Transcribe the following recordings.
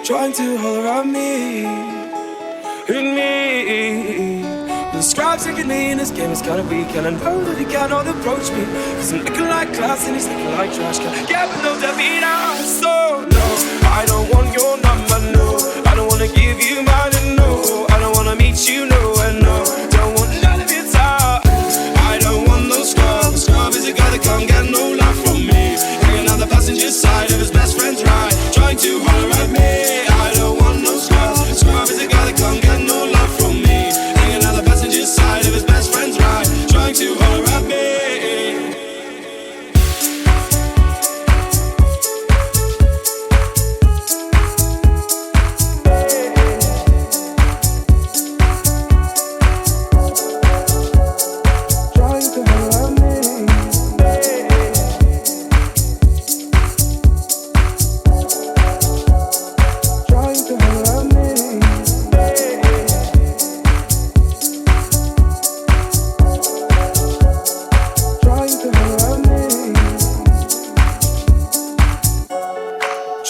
Trying to holler at me, in me. The scribe's looking at me in this game is kinda weak, and I know that he cannot approach me, cause I'm looking like class and he's looking like trash. Can't get with no defeat, so no, I don't want your number, no. I don't wanna give you mine, and no, I don't wanna meet you, no, and no. Don't want none of your time. I don't want no scrub. Scrub is a guy that can't get no love from me, hanging on the passenger side of his best friend's ride, trying to holler at me. I don't want no scrub. Scrub is a guy that can't get no love from me, hanging on the passenger side of his best friend's ride, trying to holler at me.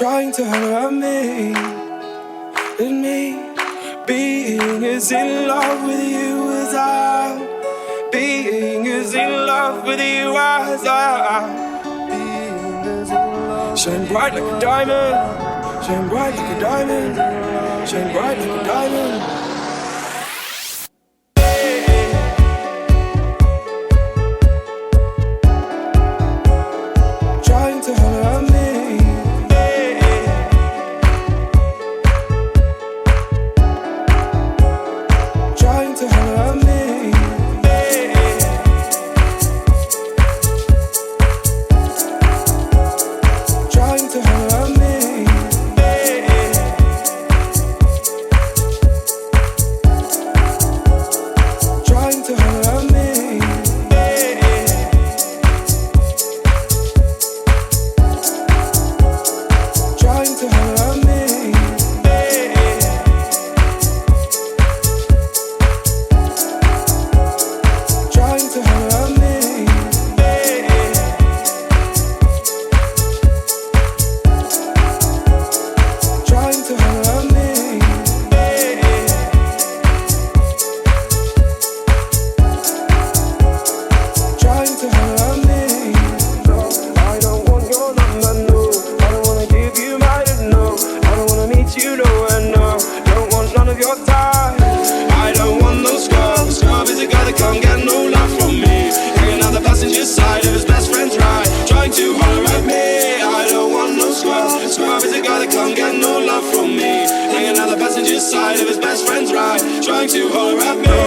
Trying to holler at me, and me being as in love with you as I, being as in love with you as I, being as in love. Shine bright like a diamond, shine bright like a diamond, shine bright like a diamond. Trying to holler at me. Side of his best friend's ride, trying to holler at me.